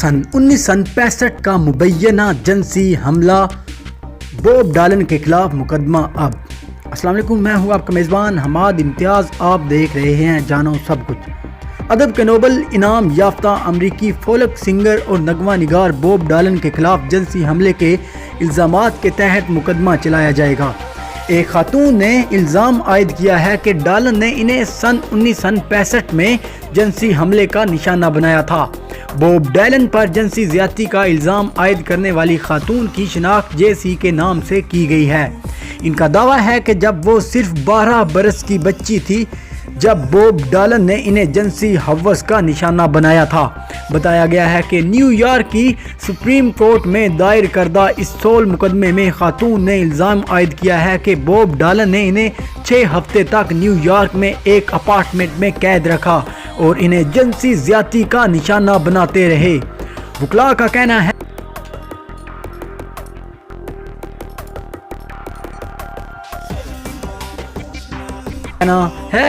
सन 1965 का मुबैना जंसी हमला बॉब डालन के खिलाफ मुकदमा अब। अस्सलाम वालेकुम, मैं हूँ आपका मेज़बान हमाद इम्तियाज़। आप देख रहे हैं जानो सब कुछ। अदब के नोबल इनाम याफ्ता अमरीकी फोल्क सिंगर और नगमा निगार बॉब डालन के खिलाफ जंसी हमले के इल्ज़ामात के तहत मुकदमा चलाया जाएगा। एक खातून ने इल्ज़ाम आयद किया है कि डालन ने इन्हें सन 1965 में जंसी हमले का निशाना बनाया था। बॉब डालन पर जंसी ज़्यादती का इल्ज़ाम आयद करने वाली खातून की शिनाख्त जेसी के नाम से की गई है। इनका दावा है कि जब वो सिर्फ 12 बरस की बच्ची थी जब बॉब डालन ने इन्हें जंसी हवस का निशाना बनाया था। बताया गया है कि न्यूयॉर्क की सुप्रीम कोर्ट में दायर करदा इस सोल मुकदमे में खातून ने इल्ज़ाम आयद किया है कि बॉब डालन ने इन्हें 6 हफ्ते तक न्यूयॉर्क में एक अपार्टमेंट में कैद रखा और इन्हें जंसी ज़्यादती का निशाना बनाते रहे। वकला का कहना है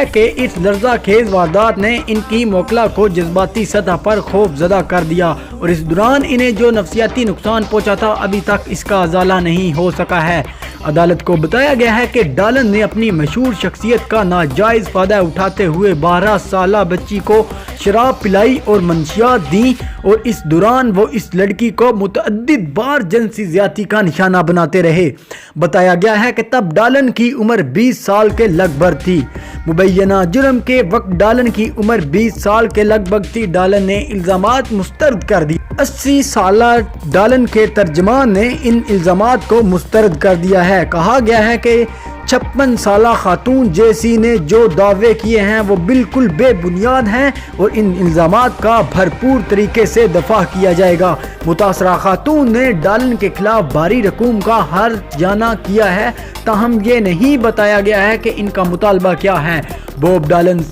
कि इस लर्जा खेज वारदात ने इनकी मोकला को जज्बाती सतह पर खौफ ज़दा कर दिया और इस दौरान इन्हें जो नफसियाती नुकसान पहुंचा था अभी तक इसका अजाला नहीं हो सका है। अदालत को बताया गया है कि डालन ने अपनी मशहूर शख्सियत का नाजायज़ फ़ायदा उठाते हुए 12 साला बच्ची को शराब पिलाई और मंशियात दी और इस दौरान वो इस लड़की को मुतअद्दिद बार जंसी ज़्यादती का निशाना बनाते रहे। बताया गया है कि तब डालन की उम्र 20 साल के लगभग थी। मुबैना जुर्म के वक्त डालन की उम्र 20 साल के लगभग थी। डालन ने इल्ज़ामात मुस्तरद कर दिए। 80 साला डालन के तर्जमान ने इन इल्ज़ामात को मुस्तरद कर दिया है। कहा गया है कि 56 साला खातून जेसी ने जो दावे किए हैं वो बिल्कुल बेबुनियाद हैं और इन इल्ज़ामात का भरपूर तरीके से दफा किया जाएगा। मुतासरा खातून ने डालन के खिलाफ भारी रकूम का हर्जाना किया है, ताहम ये नहीं बताया गया है कि इनका मुतालबा क्या है। बॉब डालन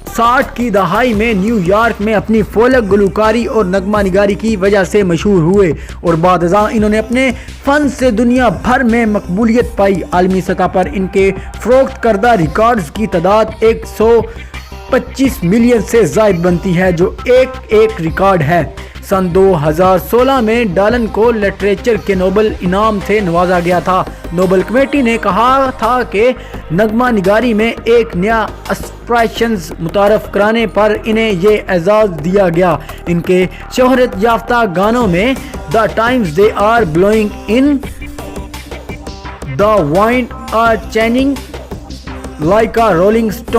60 की दहाई में न्यूयॉर्क में अपनी फोल्क गुलकारी और नगमा निगारी की वजह से मशहूर हुए और बाद इन्होंने अपने फ़न से दुनिया भर में मकबूलियत पाई। आलमी सतह पर इनके फ़रोख्त करदा रिकॉर्ड्स की तादाद 125 मिलियन से ज़ायद बनती है, जो एक रिकॉर्ड है। सन 2016 में डालन को लिटरेचर के नोबल इनाम से नवाजा गया था। नोबल कमेटी ने कहा था कि नगमा निगारी में एक नया एस्पिरेशंस मुतारफ़ कराने पर इन्हें ये एजाज़ दिया गया। इनके शोहरत याफ्ता गानों में the times they are blowing in, the wind are changing like a rolling stone,